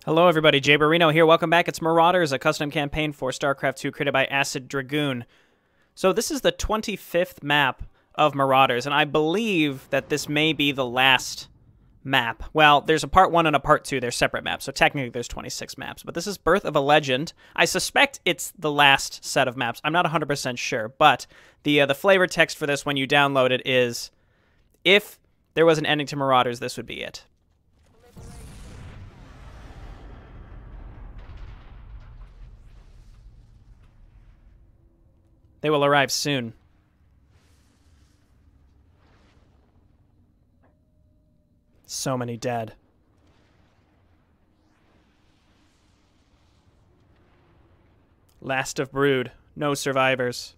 Hello everybody, Jayborino here. Welcome back. It's Marauders, a custom campaign for StarCraft 2 created by Acid Dragoon. So this is the 25th map of Marauders, and I believe that this may be the last map. Well, there's a part 1 and a part 2. They're separate maps, so technically there's 26 maps. But this is Birth of a Legend. I suspect it's the last set of maps. I'm not 100% sure, but the flavor text for this when you download it is, if there was an ending to Marauders, this would be it. They will arrive soon. So many dead. Last of brood. No survivors.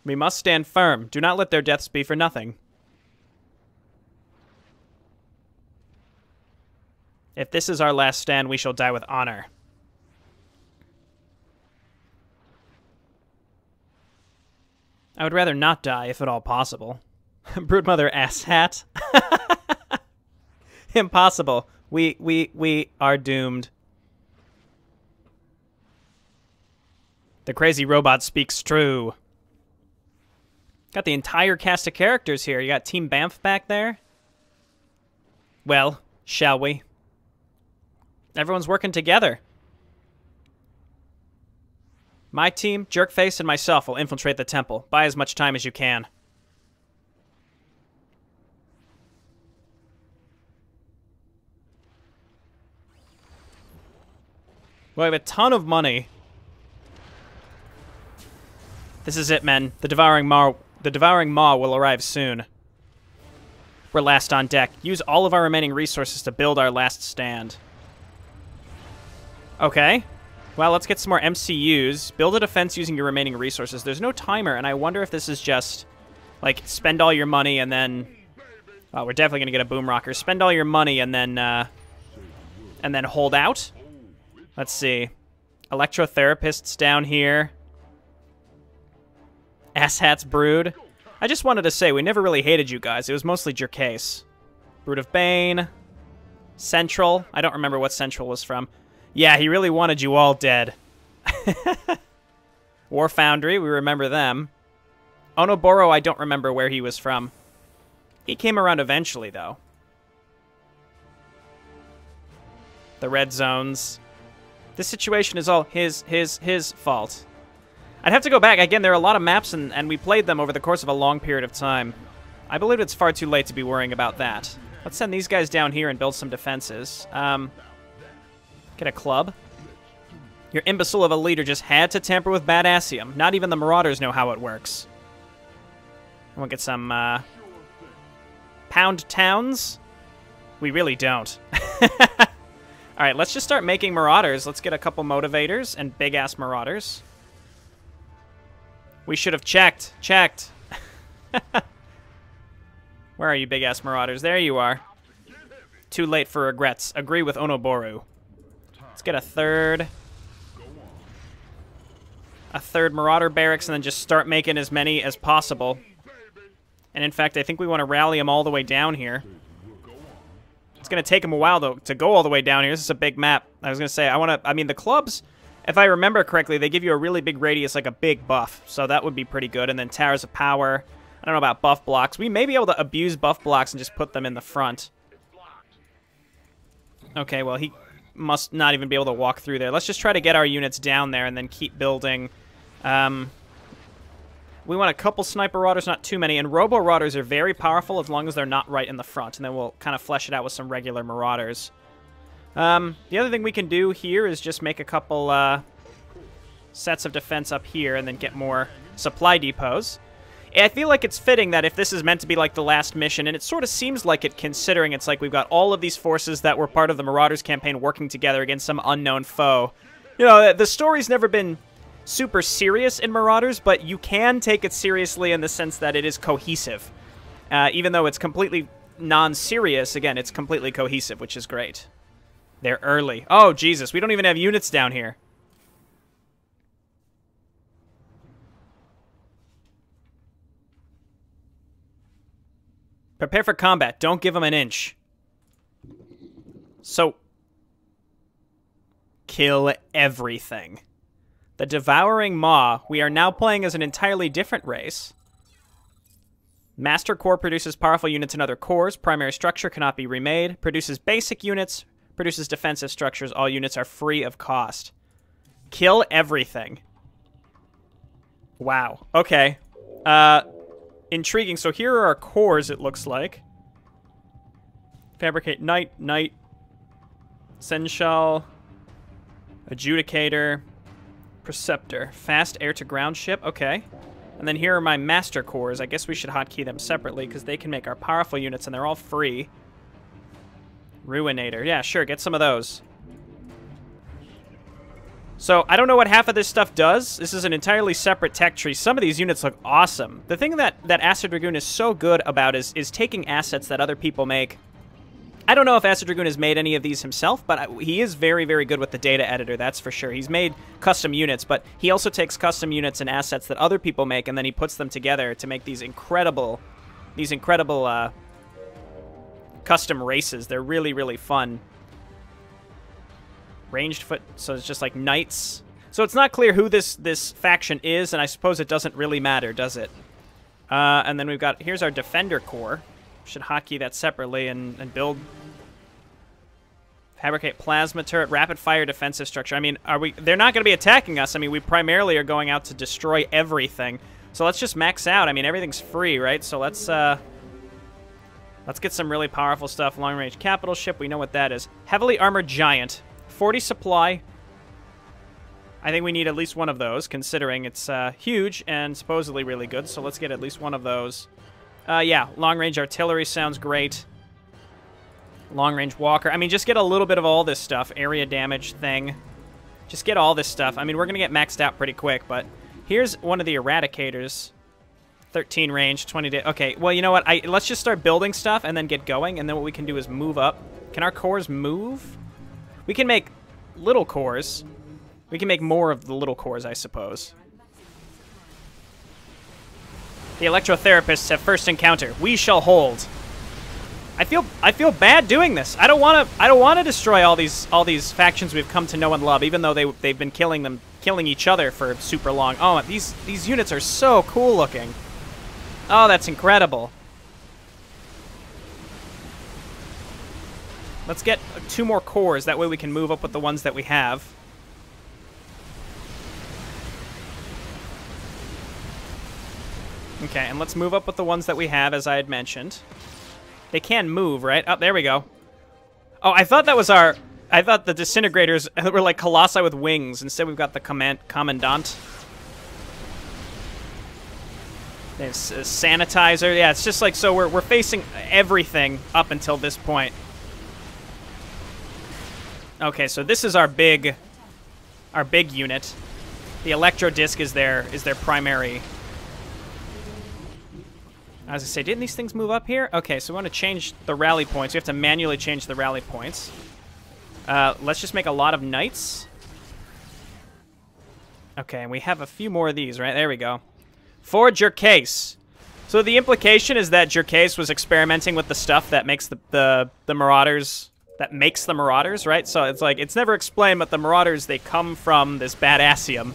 We must stand firm. Do not let their deaths be for nothing. If this is our last stand, we shall die with honor. I would rather not die, if at all possible. Broodmother asshat. Impossible. We are doomed. The crazy robot speaks true. Got the entire cast of characters here. You got Team Bamf back there. Well, shall we? Everyone's working together. My team, Jerkface, and myself will infiltrate the temple. Buy as much time as you can. We have a ton of money. This is it, men. The devouring maw will arrive soon. We're last on deck. Use all of our remaining resources to build our last stand. Okay. Well, let's get some more MCUs. Build a defense using your remaining resources. There's no timer, and I wonder if this is just, like, spend all your money and then... Oh, we're definitely going to get a boom rocker. Spend all your money and then hold out. Let's see. Electrotherapists down here. Asshats brood. I just wanted to say, we never really hated you guys. It was mostly Jerkface. Brood of Bane. Central. I don't remember what Central was from. Yeah, he really wanted you all dead. War Foundry, we remember them. Onoboro, I don't remember where he was from. He came around eventually, though. The red zones. This situation is all his fault. I'd have to go back. Again, there are a lot of maps, and we played them over the course of a long period of time. I believe it's far too late to be worrying about that. Let's send these guys down here and build some defenses. Get a club. Your imbecile of a leader just had to tamper with Badassium. Not even the Marauders know how it works. We'll get some, Pound Towns? We really don't. Alright, let's just start making Marauders. Let's get a couple Motivators and big-ass Marauders. We should have checked. Checked. Where are you, big-ass Marauders? There you are. Too late for regrets. Agree with Onoboru. Let's get a third Marauder barracks and then just start making as many as possible. And in fact, I think we want to rally them all the way down here. It's going to take them a while, though, to go all the way down here. This is a big map. I was going to say, I mean, the clubs, if I remember correctly, they give you a really big radius, like a big buff. So that would be pretty good. And then Towers of Power. I don't know about buff blocks. We may be able to abuse buff blocks and just put them in the front. Okay, well, he must not even be able to walk through there. Let's just try to get our units down there and then keep building. We want a couple Sniper Marauders, not too many, and Robo Marauders are very powerful as long as they're not right in the front, and then we'll kind of flesh it out with some regular Marauders. The other thing we can do here is just make a couple sets of defense up here and then get more supply depots. I feel like it's fitting that if this is meant to be like the last mission, and it sort of seems like it considering it's like we've got all of these forces that were part of the Marauders campaign working together against some unknown foe. You know, the story's never been super serious in Marauders, but you can take it seriously in the sense that it is cohesive. Even though it's completely non-serious, again, it's completely cohesive, which is great. They're early. Oh, Jesus, we don't even have units down here. Prepare for combat. Don't give them an inch. So, kill everything. The Devouring Maw. We are now playing as an entirely different race. Master Core produces powerful units and other cores. Primary structure cannot be remade. Produces basic units. Produces defensive structures. All units are free of cost. Kill everything. Wow. Okay. Intriguing. So here are our cores, it looks like. Fabricate Knight, Senshal, Adjudicator, Preceptor, Fast Air-to-Ground Ship, okay. And then here are my Master Cores. I guess we should hotkey them separately because they can make our powerful units and they're all free. Ruinator, yeah, sure, get some of those. So, I don't know what half of this stuff does. This is an entirely separate tech tree. Some of these units look awesome. The thing that Acid Dragoon is so good about is taking assets that other people make. I don't know if Acid Dragoon has made any of these himself, but he is very, very good with the data editor, that's for sure. He's made custom units, but he also takes custom units and assets that other people make, and then he puts them together to make these incredible custom races. They're really, really fun. Ranged foot, so it's just like knights. So it's not clear who this faction is, and I suppose it doesn't really matter, does it? And then we've got, here's our Defender Core. Should hotkey that separately and build. Fabricate Plasma Turret, Rapid Fire Defensive Structure. I mean, they're not going to be attacking us. I mean, we primarily are going out to destroy everything. So let's just max out. I mean, everything's free, right? So let's get some really powerful stuff. Long Range Capital Ship, we know what that is. Heavily Armored Giant, 40 supply. I think we need at least one of those, considering it's huge and supposedly really good. So let's get at least one of those. Yeah, long-range artillery sounds great. Long-range walker. I mean, just get a little bit of all this stuff. Area damage thing. Just get all this stuff. I mean, we're going to get maxed out pretty quick, but here's one of the Eradicators. 13 range, 20 day. Okay, well, you know what? Let's just start building stuff and then get going, and then what we can do is move up. Can our cores move? We can make little cores. We can make more of the little cores, I suppose. The Electrotherapists have first encounter. We shall hold. I feel bad doing this. I don't want to destroy all these factions we've come to know and love, even though they've been killing each other for super long. Oh, these units are so cool looking. Oh, that's incredible. Let's get 2 more cores. That way we can move up with the ones that we have. Okay, and let's move up with the ones that we have, as I had mentioned. They can move, right? Oh, there we go. Oh, I thought that was our... I thought the Disintegrators were like Colossi with wings. Instead, we've got the Commandant. There's a Sanitizer. Yeah, it's just like... So we're facing everything up until this point. Okay, so this is our big unit. The Electro Disc is their primary... As I say, didn't these things move up here? Okay, so we want to change the rally points. We have to manually change the rally points. Let's just make a lot of knights. Okay, and we have a few more of these, right? There we go. For Jercase. So the implication is that Jercase was experimenting with the stuff that makes the Marauders... That makes the Marauders, right? So it's like, it's never explained, but the Marauders, they come from this badassium.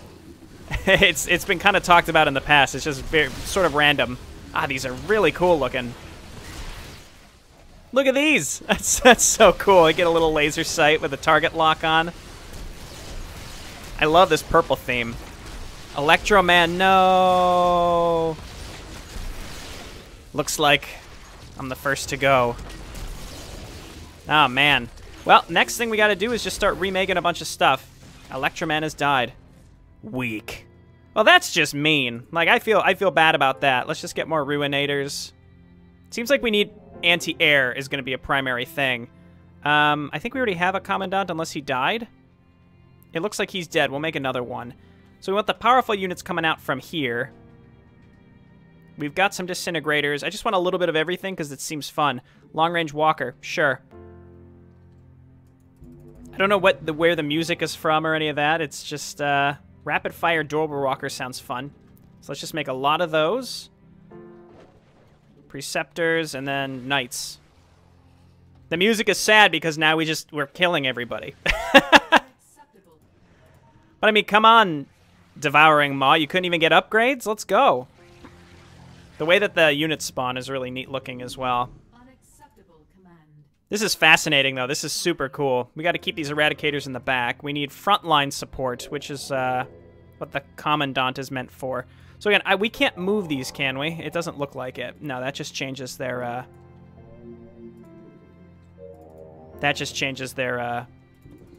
It's been kind of talked about in the past. It's just very, sort of random. Ah, these are really cool looking. Look at these! That's so cool. I get a little laser sight with a target lock on. I love this purple theme. Electro-Man, no! Looks like I'm the first to go. Oh, man. Well, next thing we gotta do is just start remaking a bunch of stuff. Electro-Man has died. Weak. Well, that's just mean. Like, I feel bad about that. Let's just get more Ruinators. Seems like we need anti-air is going to be a primary thing. I think we already have a Commandant unless he died. It looks like he's dead. We'll make another one. So we want the powerful units coming out from here. We've got some Disintegrators. I just want a little bit of everything because it seems fun. Long-range Walker. Sure. I don't know where the music is from or any of that. It's just... Rapid Fire Durable Walker sounds fun. So let's just make a lot of those. Preceptors, and then Knights. The music is sad because now we're killing everybody. But I mean, come on, Devouring Maw. You couldn't even get upgrades? Let's go. The way that the units spawn is really neat looking as well. This is fascinating, though. This is super cool. We got to keep these Eradicators in the back. We need frontline support, which is what the Commandant is meant for. So again, we can't move these, can we? It doesn't look like it. No, that just changes their...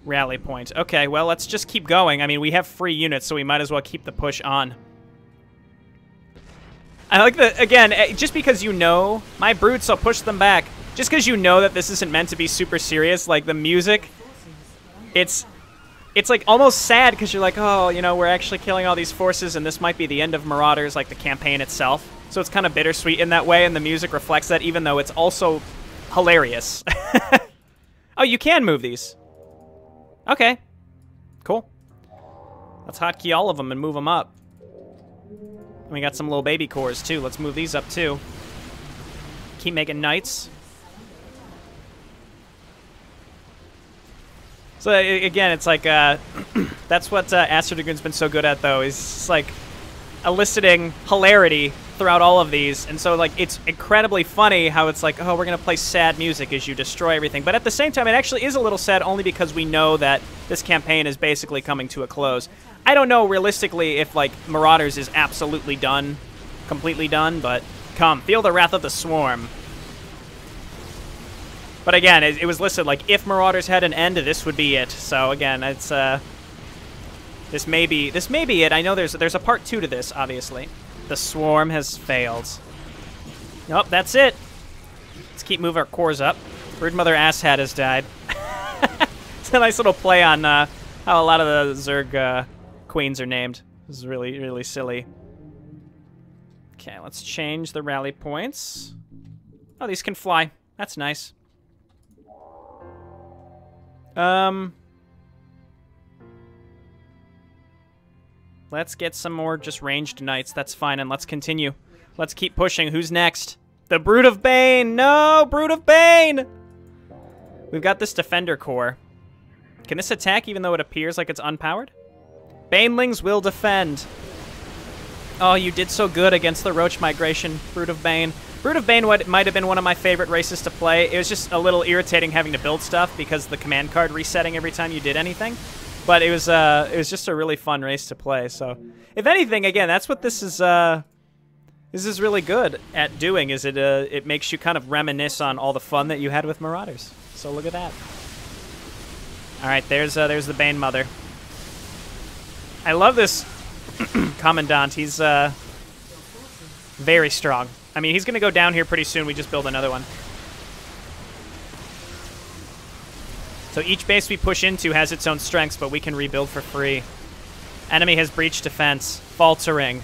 rally point. Okay, well, let's just keep going. I mean, we have free units, so we might as well keep the push on. I like the, again, just because you know, my brutes, I'll push them back. Just because you know that this isn't meant to be super serious, like the music, it's like almost sad because you're like, oh, you know, we're actually killing all these forces and this might be the end of Marauders, like the campaign itself. So it's kind of bittersweet in that way, and the music reflects that, even though it's also hilarious. Oh, you can move these. Okay, cool. Let's hotkey all of them and move them up. And we got some little baby cores, too. Let's move these up, too. Keep making knights. So, again, it's like, that's what Aster Dragoon's been so good at, though, is just, like, eliciting hilarity throughout all of these. And so, like, it's incredibly funny how it's like, oh, we're going to play sad music as you destroy everything. But at the same time, it actually is a little sad only because we know that this campaign is basically coming to a close. I don't know realistically if, like, Marauders is absolutely done, completely done, but come, feel the wrath of the swarm. But again, it was listed, like, if Marauders had an end, this would be it. So again, it's, this may be it. I know there's a part 2 to this, obviously. The swarm has failed. Nope, that's it. Let's keep moving our cores up. Broodmother Asshat has died. It's a nice little play on how a lot of the Zerg queens are named. This is really, really silly. Okay, let's change the rally points. Oh, these can fly. That's nice. Let's get some more just ranged knights. That's fine, and let's continue. Let's keep pushing. Who's next? The Brood of Bane! No! Brood of Bane! We've got this Defender Core. Can this attack even though it appears like it's unpowered? Banelings will defend. Oh, you did so good against the Roach Migration, Brood of Bane. Brood of Bane might have been one of my favorite races to play. It was just a little irritating having to build stuff because the command card resetting every time you did anything. But it was just a really fun race to play. So, if anything, again, that's what this is really good at doing. Is it makes you kind of reminisce on all the fun that you had with Marauders. So look at that. All right, there's the Bane Mother. I love this Commandant. He's very strong. I mean, he's gonna go down here pretty soon. We just build another one. So each base we push into has its own strengths, but we can rebuild for free. Enemy has breached defense. Faltering.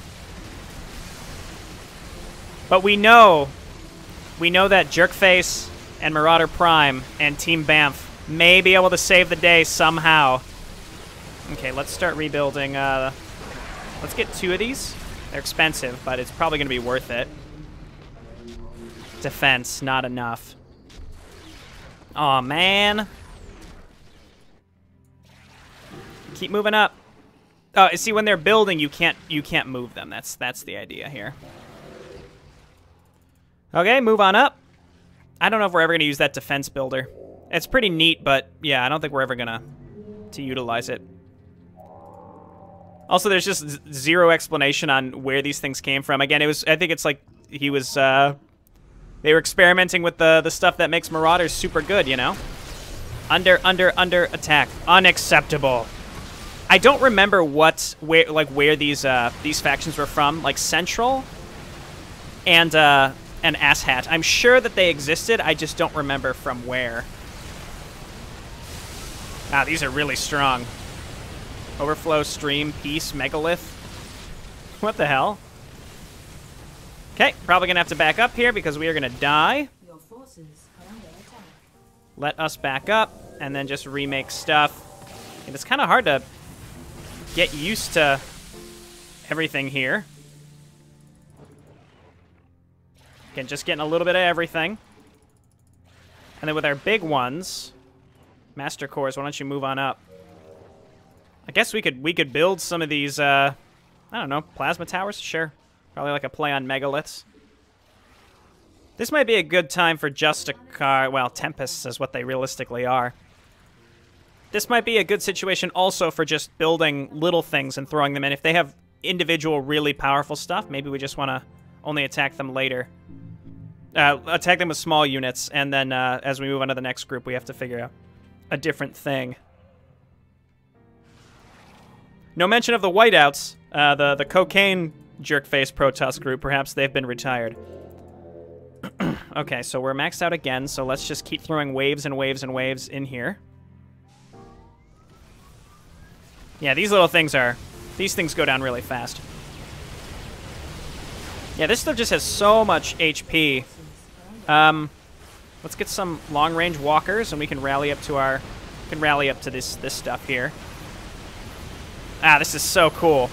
But we know that Jerkface and Marauder Prime and Team Bamf may be able to save the day somehow. Okay, let's start rebuilding. Let's get 2 of these. They're expensive, but it's probably going to be worth it. Defense, not enough. Aw, man. Keep moving up. Oh, see, when they're building, you can't move them. That's the idea here. Okay, move on up. I don't know if we're ever going to use that defense builder. It's pretty neat, but yeah, I don't think we're ever going to utilize it. Also, there's just zero explanation on where these things came from. Again, I think it's like he was they were experimenting with the stuff that makes Marauders super good, you know? Under attack. Unacceptable. I don't remember where these factions were from, like Central and Asshat. I'm sure that they existed. I just don't remember from where. Ah, these are really strong. Overflow, Stream, Peace, Megalith. What the hell? Okay, probably gonna have to back up here because we are gonna die. Your forces are under attack. Let us back up and then just remake stuff. And it's kind of hard to get used to everything here. Again, just getting a little bit of everything. And then with our big ones, Master Cores, why don't you move on up? I guess we could build some of these, I don't know, plasma towers? Sure. Probably like a play on megaliths. This might be a good time for Justicar, well, Tempests is what they realistically are. This might be a good situation also for just building little things and throwing them in. If they have individual really powerful stuff, maybe we just want to only attack them later. Attack them with small units, and then as we move on to the next group, we have to figure out a different thing. No mention of the whiteouts, the cocaine jerkface Protoss group. Perhaps they've been retired. Okay, so we're maxed out again, so let's just keep throwing waves and waves and waves in here. Yeah, these little things these things go down really fast. Yeah, this stuff just has so much HP. Let's get some long-range walkers, and we can rally up to this stuff here. Ah, this is so cool.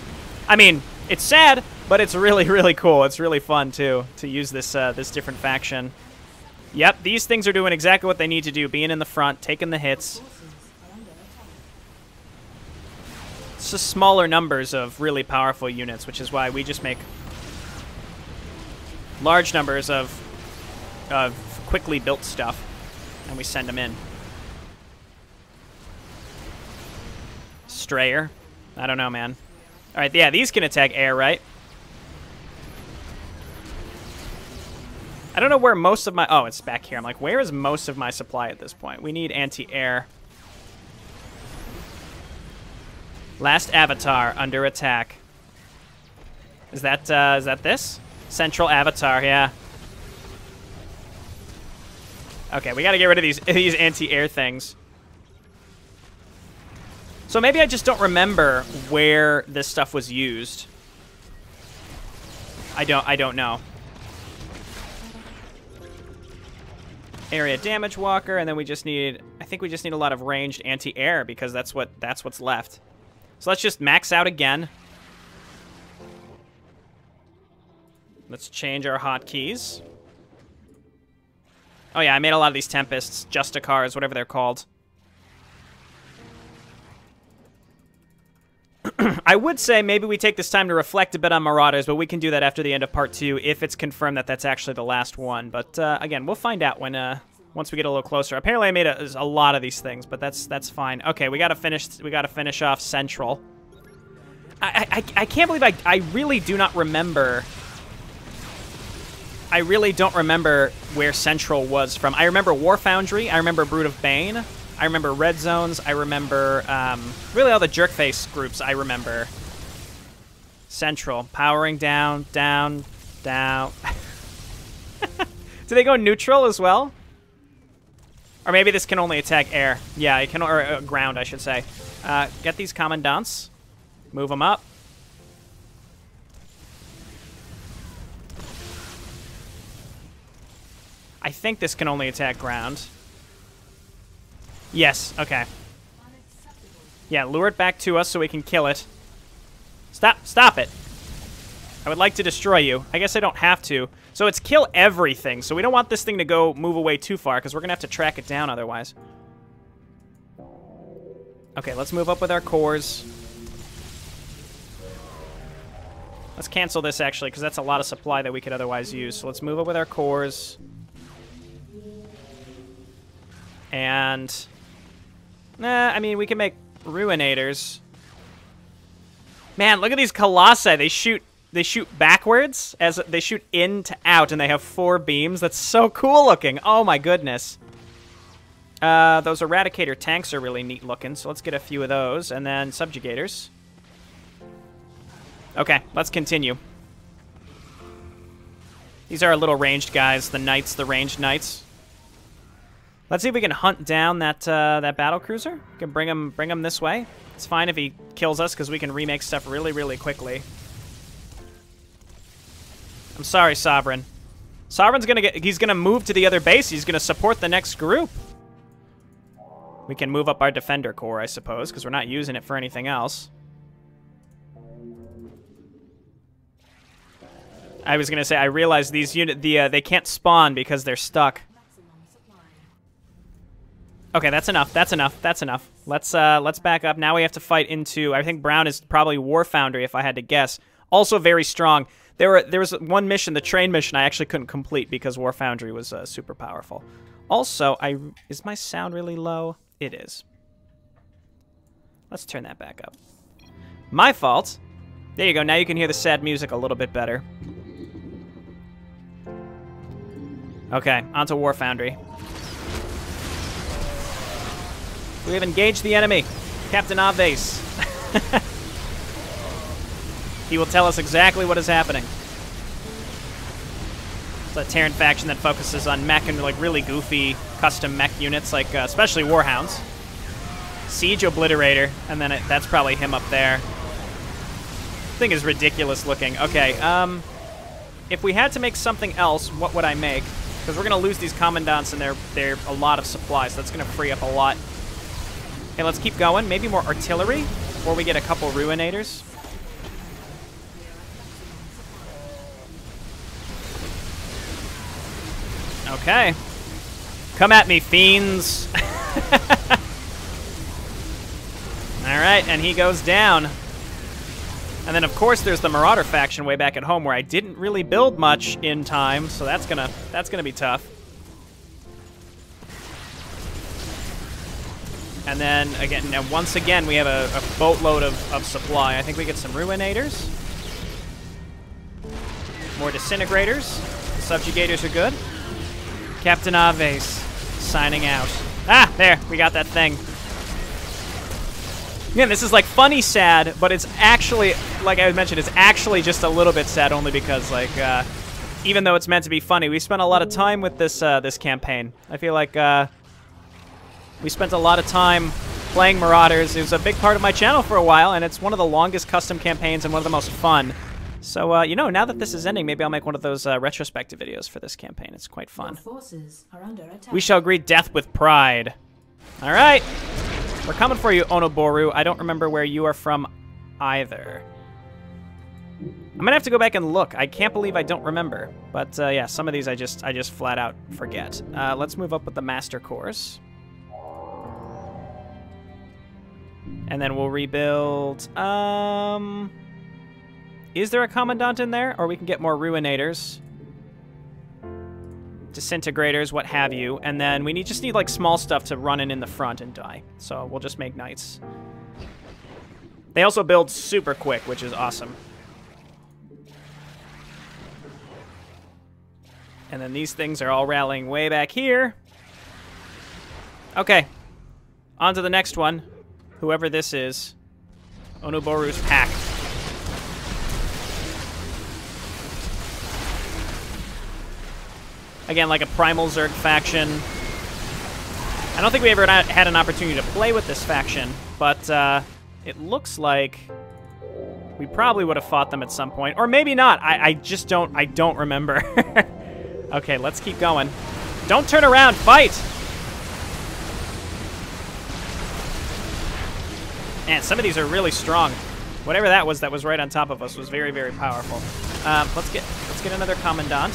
I mean, it's sad, but it's really, really cool. It's really fun, too, to use this this different faction. Yep, these things are doing exactly what they need to do, being in the front, taking the hits. It's just smaller numbers of really powerful units, which is why we just make large numbers of quickly built stuff, and we send them in. Strayer. I don't know, man. All right, yeah, these can attack air, right? I don't know where most of my... Oh, it's back here. I'm like, where is most of my supply at this point? We need anti-air. Last avatar under attack. Is that this? Central avatar, yeah. Okay, we gotta get rid of these anti-air things. So maybe I just don't remember where this stuff was used. I don't know. Area damage walker, and then we just need... I think we just need a lot of ranged anti-air because that's what's left. So let's just max out again. Let's change our hotkeys. Oh yeah, I made a lot of these Tempests, Justicars, whatever they're called. I would say maybe we take this time to reflect a bit on Marauders, but we can do that after the end of part 2 if it's confirmed that that's actually the last one. But again, we'll find out when once we get a little closer. Apparently, I made a lot of these things, but that's fine. Okay, we gotta finish off Central. I can't believe I really do not remember. I really don't remember where Central was from. I remember War Foundry. I remember Brood of Bane. I remember Red Zones. I remember really all the jerkface groups. I remember Central powering down, down, down. Do they go neutral as well? Or maybe this can only attack air. Yeah, it can, or ground, I should say. Get these commandants. Move them up. I think this can only attack ground. Yes, okay. Yeah, lure it back to us so we can kill it. Stop it. I would like to destroy you. I guess I don't have to. So it's kill everything. So we don't want this thing to move away too far because we're going to have to track it down otherwise. Okay, let's move up with our cores. Let's cancel this actually because that's a lot of supply that we could otherwise use. So let's move up with our cores. And... I mean, we can make Ruinators. Man, look at these Colossi. They shoot backwards, as they shoot in to out, and they have 4 beams. That's so cool looking. Oh my goodness. Those Eradicator tanks are really neat looking, so let's get a few of those. And then Subjugators. Okay, let's continue. These are our little ranged guys, the knights, the ranged knights. Let's see if we can hunt down that battle cruiser. We can bring him this way. It's fine if he kills us because we can remake stuff really, really quickly. I'm sorry, Sovereign. Sovereign's he's gonna move to the other base. He's gonna support the next group. We can move up our Defender Corps, I suppose, because we're not using it for anything else. I was gonna say I realized these they can't spawn because they're stuck. Okay, that's enough. That's enough. That's enough. Let's back up. Now we have to fight into. I think brown is probably War Foundry, if I had to guess. Also very strong. There was one mission, the train mission, I actually couldn't complete because War Foundry was super powerful. Also, is my sound really low? It is. Let's turn that back up. My fault. There you go. Now you can hear the sad music a little bit better. Okay, onto War Foundry. We have engaged the enemy. Captain Aves. He will tell us exactly what is happening. It's a Terran faction that focuses on mech and like really goofy custom mech units, like especially Warhounds. Siege Obliterator, and then that's probably him up there. Thing is ridiculous looking. Okay, if we had to make something else, what would I make? Because we're gonna lose these commandants, and they're a lot of supplies. So that's gonna free up a lot. Okay, let's keep going. Maybe more artillery, or we get a couple Ruinators. Okay, come at me, fiends. All right, and he goes down. And then, of course, there's the Marauder faction way back at home where I didn't really build much in time, so that's gonna be tough. And then, again, now once again, we have a boatload of supply. I think we get some Ruinators. More Disintegrators. The Subjugators are good. Captain Aves signing out. Ah, there, we got that thing. Again, this is like funny sad, but it's actually, like I mentioned, it's actually just a little bit sad only because, like, even though it's meant to be funny, we spent a lot of time with this this campaign. I feel like we spent a lot of time playing Marauders. It was a big part of my channel for a while, and it's one of the longest custom campaigns and one of the most fun. So, you know, now that this is ending, maybe I'll make one of those retrospective videos for this campaign. It's quite fun. Forces are under attack. We shall greet death with pride. All right. We're coming for you, Onoboru. I don't remember where you are from either. I'm gonna have to go back and look. I can't believe I don't remember. But yeah, some of these I just flat out forget. Let's move up with the Master Course. And then we'll rebuild. Is there a Commandant in there? Or we can get more Ruinators. Disintegrators, what have you. And then we just need like small stuff to run in the front and die. So we'll just make Knights. They also build super quick, which is awesome. And then these things are all rallying way back here. Okay. On to the next one. Whoever this is. Onoboru's pack. Again, like a Primal Zerg faction. I don't think we ever had an opportunity to play with this faction, but it looks like we probably would have fought them at some point. Or maybe not. I don't remember. Okay, let's keep going. Don't turn around, fight! Man, some of these are really strong. Whatever that was right on top of us was very, very powerful. Let's get another Commandant.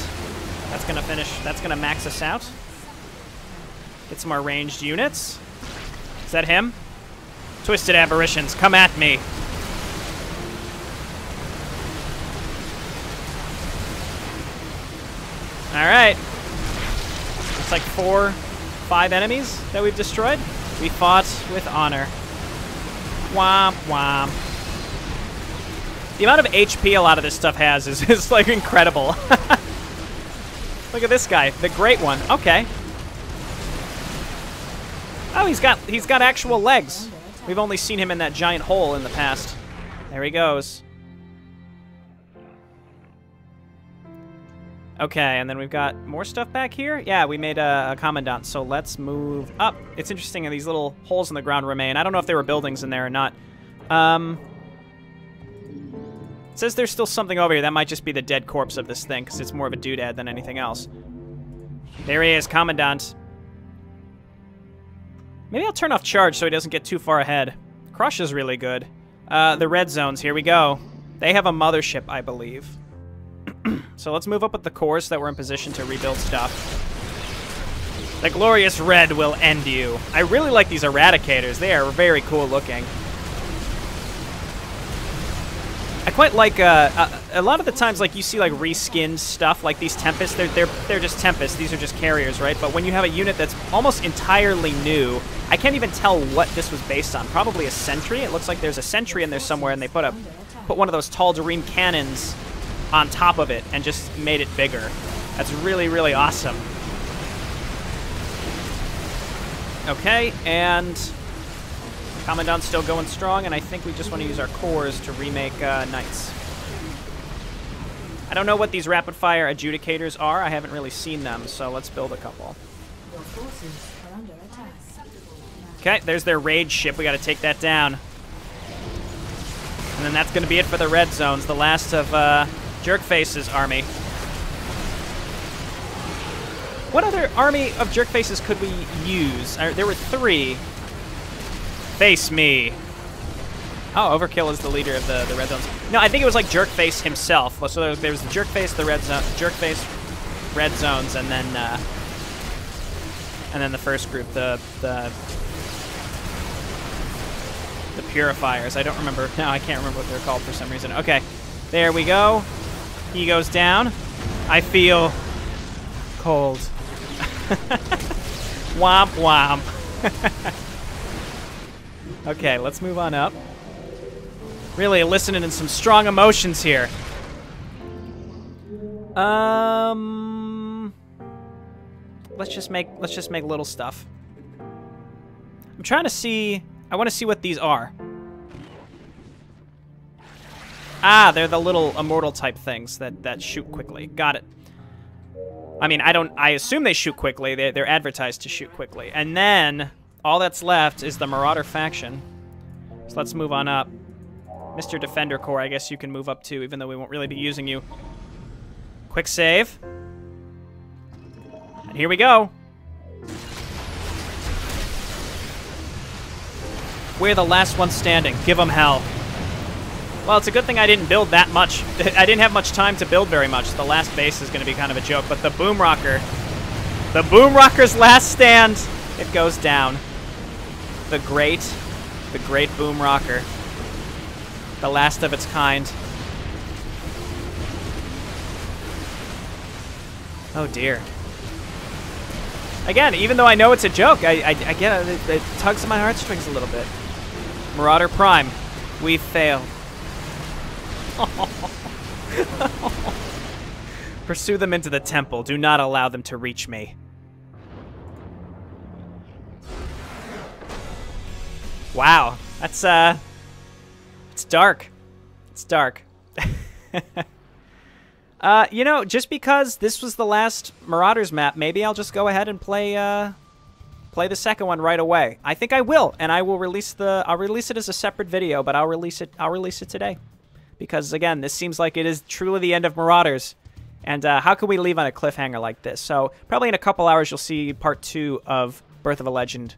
That's gonna finish. That's gonna max us out. Get some more ranged units. Is that him? Twisted Aberrations, come at me. All right. It's like 4, 5 enemies that we've destroyed. We fought with honor. Womp womp. The amount of HP a lot of this stuff has is like incredible. Look at this guy, the great one. Okay. Oh, he's got actual legs. We've only seen him in that giant hole in the past. There he goes. Okay, and then we've got more stuff back here. Yeah, we made a Commandant, so let's move up. It's interesting that these little holes in the ground remain. I don't know if there were buildings in there or not. It says there's still something over here. That might just be the dead corpse of this thing, because it's more of a doodad than anything else. There he is, Commandant. Maybe I'll turn off charge so he doesn't get too far ahead. Crush is really good. The red zones, here we go. They have a mothership, I believe. So let's move up with the cores so that we're in position to rebuild stuff. The glorious red will end you. I really like these Eradicators. They are very cool looking. I quite like a lot of the times, like you see like reskinned stuff, like these Tempests. They're just Tempests. These are just carriers, right? But when you have a unit that's almost entirely new, I can't even tell what this was based on. Probably a Sentry. It looks like there's a Sentry in there somewhere, and they put one of those tall Dareem cannons on top of it and just made it bigger. That's really, really awesome. Okay, and Commandant's still going strong, and I think we just want to use our cores to remake Knights. I don't know what these rapid-fire adjudicators are. I haven't really seen them, so let's build a couple. Your forces are under attack. Okay, there's their rage ship. We got to take that down. And then that's going to be it for the red zones, the last of Jerkface's army. What other army of Jerkfaces could we use? There were 3. Face me. Oh, Overkill is the leader of the red zones. No, I think it was like Jerkface himself. So there was the Jerkface, the red zone, Jerkface, red zones, and then the first group, the Purifiers. I don't remember. No, I can't remember what they're called for some reason. Okay, there we go. He goes down. I feel cold. Womp womp. Okay, let's move on up. Really listening in some strong emotions here. Let's just make little stuff. I'm trying to see. I want to see what these are. Ah, they're the little immortal type things that shoot quickly. Got it. I mean, I assume they shoot quickly. They're advertised to shoot quickly. And then all that's left is the Marauder faction. So let's move on up. Mr. Defender Corps, I guess you can move up too, even though we won't really be using you. Quick save. And here we go. We're the last one standing. Give them hell. Well, it's a good thing I didn't build that much. I didn't have much time to build very much. The last base is going to be kind of a joke. But the Boomrocker. The Boomrocker's last stand. It goes down. The great Boomrocker. The last of its kind. Oh, dear. Again, even though I know it's a joke, I get it. It tugs at my heartstrings a little bit. Marauder Prime. We failed. Pursue them into the temple. Do not allow them to reach me. Wow. That's, it's dark. It's dark. You know, just because this was the last Marauders map, maybe I'll just go ahead and play the second one right away. I think I will, and I will release I'll release it as a separate video, but I'll release it today. Because again, this seems like it is truly the end of Marauders. And how can we leave on a cliffhanger like this? So probably in a couple hours you'll see part 2 of Birth of a Legend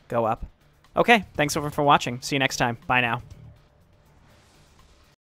go up. Okay, thanks for watching. See you next time. Bye now.